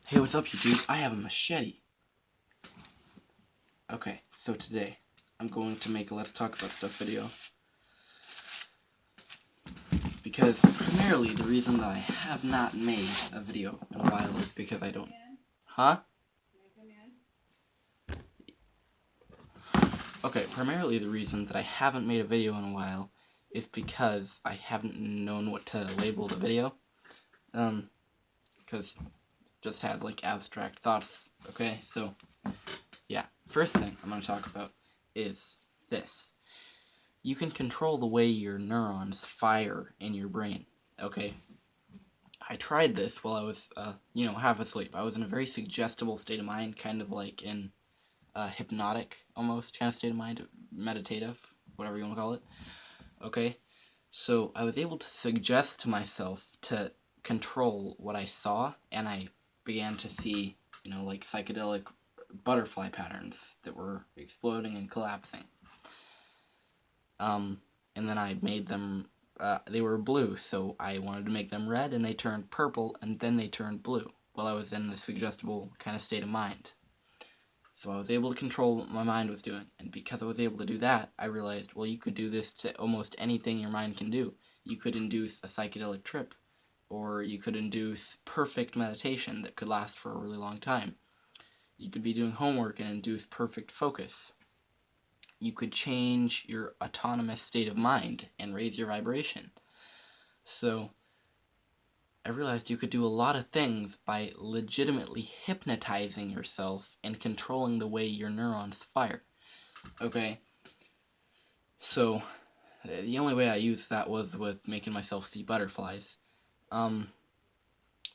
Hey, what's up, YouTube? I have a machete. Okay, so today, I'm going to make a Let's Talk About Stuff video. Because, primarily, the reason that I have not made a video in a while is because I don't... Huh? Okay, primarily the reason that I haven't made a video in a while is because I haven't known what to label the video. Because just had, like, abstract thoughts, okay? So, yeah. First thing I'm going to talk about is this. You can control the way your neurons fire in your brain, okay? I tried this while I was, half asleep. I was in a very suggestible state of mind, kind of like in hypnotic, almost, kind of state of mind, meditative, whatever you want to call it, okay? So I was able to suggest to myself to control what I saw, and I began to see, like psychedelic butterfly patterns that were exploding and collapsing. And then I made them, they were blue, so I wanted to make them red, and they turned purple, and then they turned blue, while I was in the suggestible kind of state of mind. So I was able to control what my mind was doing, and because I was able to do that, I realized, well, you could do this to almost anything your mind can do. You could induce a psychedelic trip, or you could induce perfect meditation that could last for a really long time. You could be doing homework and induce perfect focus. You could change your autonomous state of mind and raise your vibration. So I realized you could do a lot of things by legitimately hypnotizing yourself and controlling the way your neurons fire. Okay? So the only way I used that was with making myself see butterflies.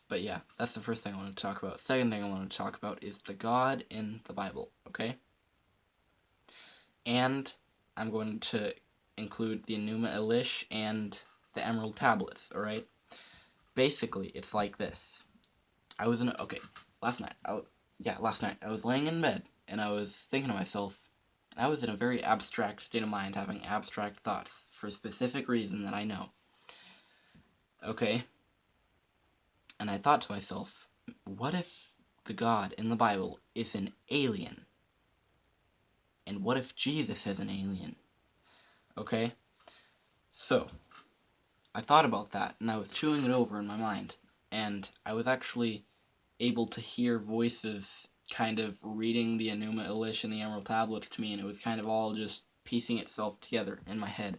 But yeah, that's the first thing I want to talk about. Second thing I want to talk about is the God in the Bible, okay? And I'm going to include the Enuma Elish and the Emerald Tablets, alright? Basically, it's like this. Last night I was laying in bed, and I was thinking to myself, I was in a very abstract state of mind, having abstract thoughts, for a specific reason that I know. Okay? And I thought to myself, what if the God in the Bible is an alien? And what if Jesus is an alien? Okay? So, I thought about that, and I was chewing it over in my mind, and I was actually able to hear voices kind of reading the Enuma Elish and the Emerald Tablets to me, and it was kind of all just piecing itself together in my head.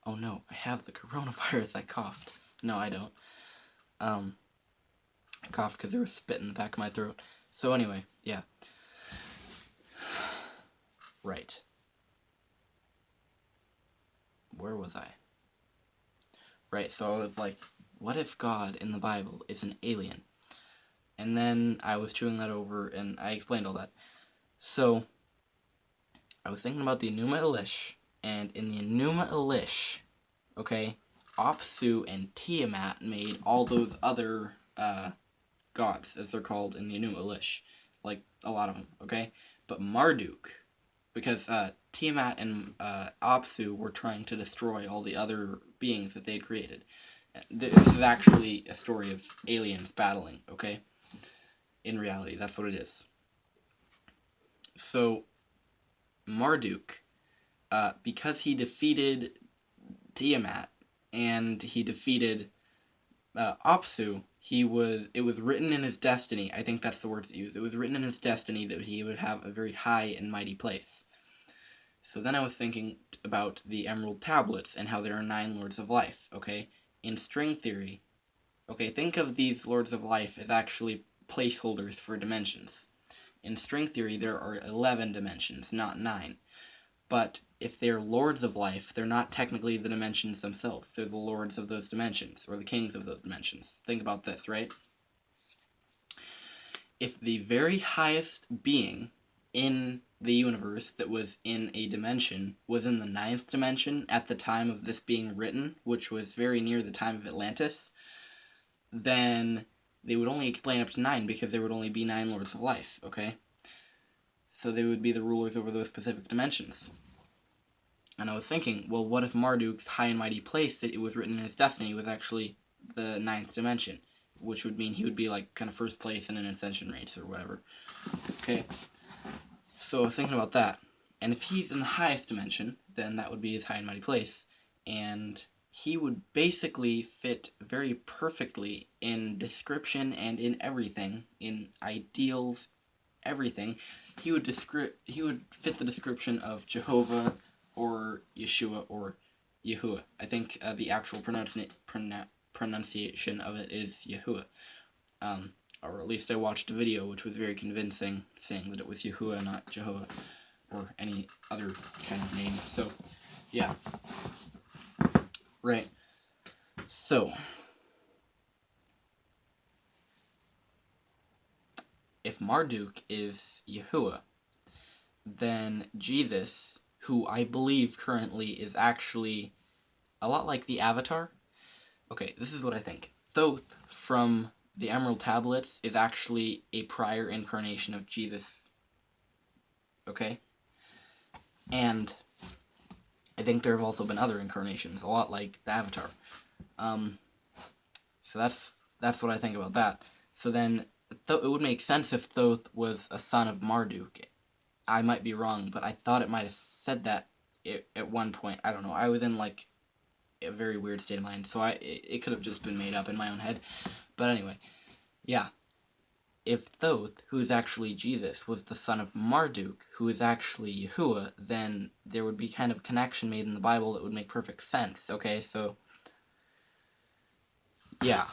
Oh no, I have the coronavirus, I coughed. No, I don't. I coughed because there was spit in the back of my throat. So anyway, yeah. Right. Where was I? Right, so I was like, what if God in the Bible is an alien? And then I was chewing that over, and I explained all that. So, I was thinking about the Enuma Elish, and in the Enuma Elish, okay, Apsu and Tiamat made all those other gods, as they're called in the Enuma Elish, like a lot of them, okay? But Marduk, because Tiamat and Apsu were trying to destroy all the other beings that they had created. This is actually a story of aliens battling, okay? In reality, that's what it is. So, Marduk, because he defeated Tiamat and he defeated Apsu, it was written in his destiny, I think that's the word to use, it was written in his destiny that he would have a very high and mighty place. So then I was thinking about the Emerald Tablets and how there are 9 Lords of Life, okay? In string theory, okay, think of these Lords of Life as actually placeholders for dimensions. In string theory, there are 11 dimensions, not 9. But if they're Lords of Life, they're not technically the dimensions themselves. They're the lords of those dimensions, or the kings of those dimensions. Think about this, right? If the very highest being in the universe that was in a dimension was in the 9th dimension at the time of this being written, which was very near the time of Atlantis, then they would only explain up to 9 because there would only be 9 Lords of Life, okay? So they would be the rulers over those specific dimensions. And I was thinking, well, what if Marduk's high and mighty place that it was written in his destiny was actually the 9th dimension? which would mean he would be like kind of first place in an ascension race or whatever. Okay, so I was thinking about that, and if he's in the highest dimension, then that would be his high and mighty place, and he would basically fit very perfectly in description and in everything, in ideals, everything. He would fit the description of Jehovah or Yeshua or Yahuwah. I think the actual pronunciation of it is Yahuwah. Or at least I watched a video which was very convincing, saying that it was Yahuwah, not Jehovah, or any other kind of name. So, yeah. Right. So, if Marduk is Yahuwah, then Jesus, who I believe currently is actually a lot like the Avatar. Okay, this is what I think. Thoth from the Emerald Tablets is actually a prior incarnation of Jesus. Okay? And I think there have also been other incarnations, a lot like the Avatar. So that's what I think about that. So then, it would make sense if Thoth was a son of Marduk. I might be wrong, but I thought it might have said that at one point. I don't know. I was in like a very weird state of mind, so it could have just been made up in my own head. But anyway, yeah. If Thoth, who is actually Jesus, was the son of Marduk, who is actually Yahuwah, then there would be kind of a connection made in the Bible that would make perfect sense. Okay, so yeah.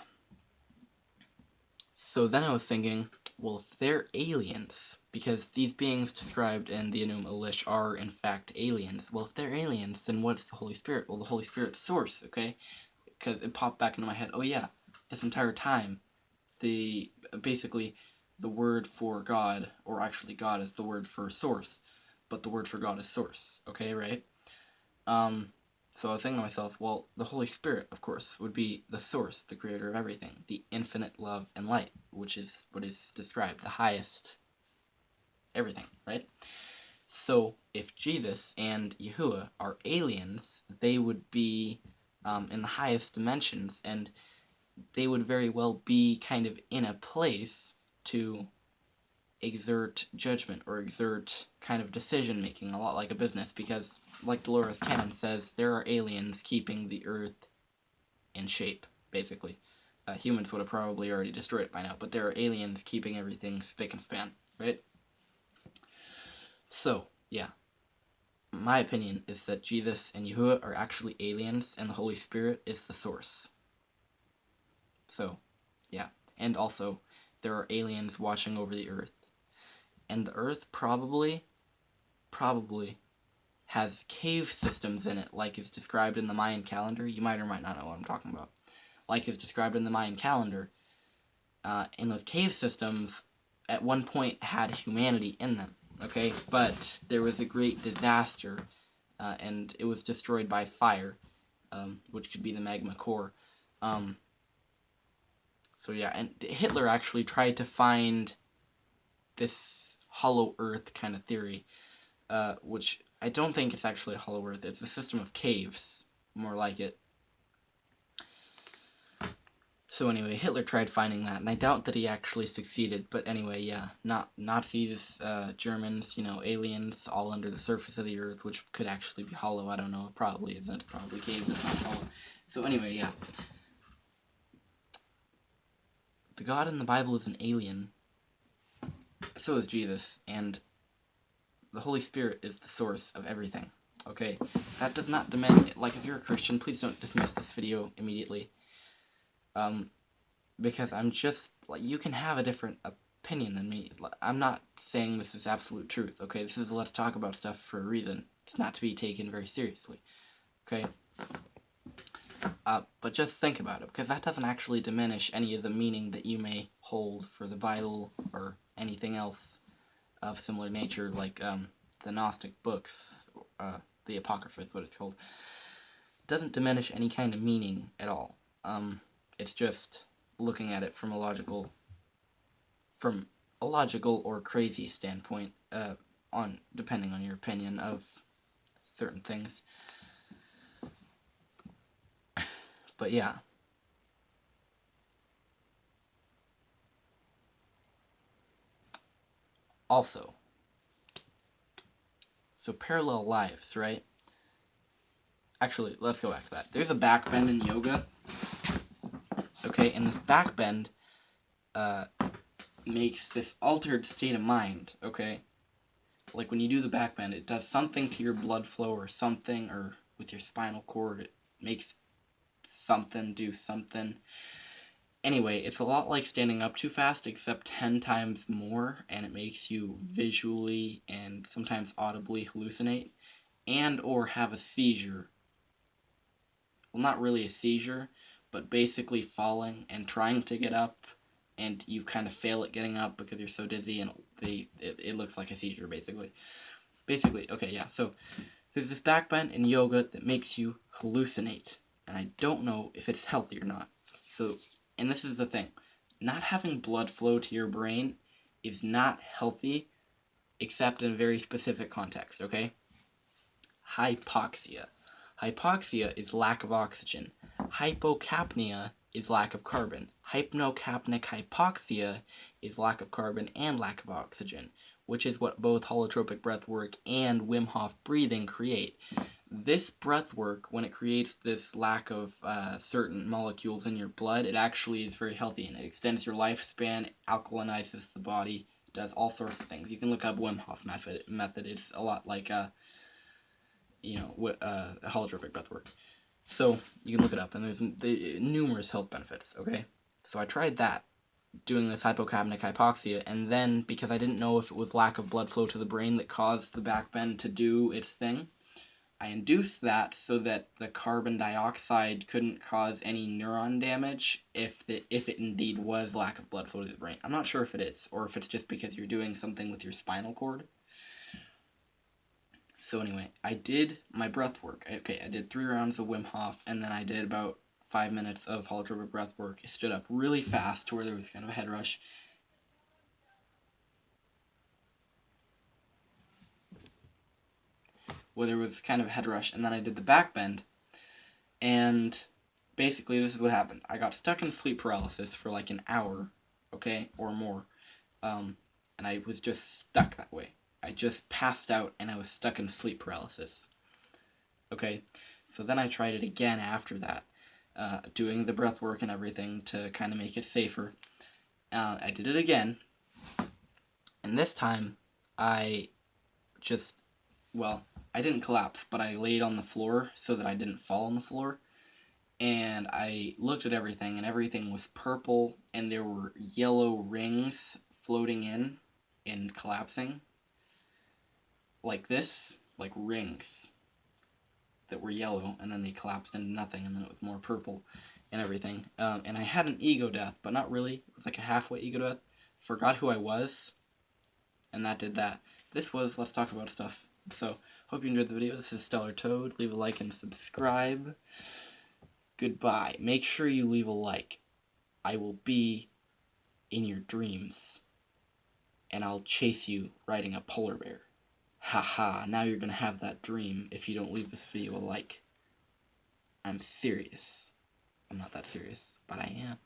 So then I was thinking, well, if they're aliens, because these beings described in the Enuma Elish are, in fact, aliens. Well, if they're aliens, then what's the Holy Spirit? Well, the Holy Spirit's source, okay? Because it popped back into my head, oh yeah, this entire time, basically, the word for God, or actually God is the word for source, but the word for God is source, okay, right? So I was thinking to myself, well, the Holy Spirit, of course, would be the source, the creator of everything, the infinite love and light, which is what is described, the highest everything, right? So if Jesus and Yahuwah are aliens, they would be in the highest dimensions, and they would very well be kind of in a place to exert judgment or exert kind of decision making, a lot like a business, because like Dolores Cannon says, there are aliens keeping the earth in shape, basically. Humans would have probably already destroyed it by now, but there are aliens keeping everything spick and span, right? So, yeah. My opinion is that Jesus and Yahuwah are actually aliens, and the Holy Spirit is the source. So, yeah. And also, there are aliens watching over the earth. And the earth probably has cave systems in it, like is described in the Mayan calendar. You might or might not know what I'm talking about. Like is described in the Mayan calendar. And those cave systems, at one point, had humanity in them. Okay, but there was a great disaster, and it was destroyed by fire, which could be the magma core. So yeah, and Hitler actually tried to find this hollow earth kind of theory, which I don't think it's actually a hollow earth. It's a system of caves, more like it. So anyway, Hitler tried finding that, and I doubt that he actually succeeded. But anyway, yeah, Nazis, Germans, aliens, all under the surface of the earth, which could actually be hollow. I don't know. It probably isn't. It's probably caves. It's not hollow. So anyway, yeah. The God in the Bible is an alien. So is Jesus, and the Holy Spirit is the source of everything. Okay, that does not diminish. Like, if you're a Christian, please don't dismiss this video immediately. Because I'm just, like, you can have a different opinion than me. I'm not saying this is absolute truth, okay? This is a let's talk about stuff for a reason. It's not to be taken very seriously, okay? But just think about it, because that doesn't actually diminish any of the meaning that you may hold for the Bible or anything else of similar nature, like the Gnostic books, the Apocrypha is what it's called. It doesn't diminish any kind of meaning at all. It's just looking at it from a logical or crazy standpoint, depending on your opinion of certain things. But yeah. Also, so parallel lives, right? Actually, let's go back to that. There's a back bend in yoga. Okay, and this back bend makes this altered state of mind, okay? Like when you do the back bend, it does something to your blood flow or something, or with your spinal cord, it makes something do something. Anyway, it's a lot like standing up too fast, except 10 times more, and it makes you visually and sometimes audibly hallucinate and or have a seizure. Well, not really a seizure, but basically falling and trying to get up, and you kind of fail at getting up because you're so dizzy, and it looks like a seizure, basically. Okay, yeah, so there's this back bend in yoga that makes you hallucinate, and I don't know if it's healthy or not. So, and this is the thing, not having blood flow to your brain is not healthy, except in a very specific context, okay? Hypoxia. Hypoxia is lack of oxygen. Hypocapnia is lack of carbon. Hypnocapnic hypoxia is lack of carbon and lack of oxygen, which is what both holotropic breath work and Wim Hof breathing create. This breath work, when it creates this lack of certain molecules in your blood, it actually is very healthy, and it extends your lifespan, alkalinizes the body, does all sorts of things. You can look up Wim Hof method. It's a lot like holotropic breath work. So you can look it up, and there's numerous health benefits, okay? So I tried that, doing this hypocapnic hypoxia, and then, because I didn't know if it was lack of blood flow to the brain that caused the back bend to do its thing, I induced that so that the carbon dioxide couldn't cause any neuron damage if it indeed was lack of blood flow to the brain. I'm not sure if it is, or if it's just because you're doing something with your spinal cord. So anyway, I did my breath work. Okay, I did 3 rounds of Wim Hof, and then I did about 5 minutes of holotropic breath work. I stood up really fast to where there was kind of a head rush. And then I did the back bend, and basically this is what happened. I got stuck in sleep paralysis for like an hour, okay, or more, and I was just stuck that way. I just passed out, and I was stuck in sleep paralysis. Okay, so then I tried it again after that, doing the breath work and everything to kind of make it safer. I did it again, and this time I didn't collapse, but I laid on the floor so that I didn't fall on the floor, and I looked at everything, and everything was purple, and there were yellow rings floating in and collapsing, like this, like rings that were yellow, and then they collapsed into nothing, and then it was more purple and everything. And I had an ego death, but not really. It was like a halfway ego death. Forgot who I was, and that did that. This was Let's Talk About Stuff. So, hope you enjoyed the video. This is Stellar Toad. Leave a like and subscribe. Goodbye. Make sure you leave a like. I will be in your dreams, and I'll chase you riding a polar bear. Haha, now you're gonna have that dream if you don't leave this video a like. I'm serious. I'm not that serious, but I am.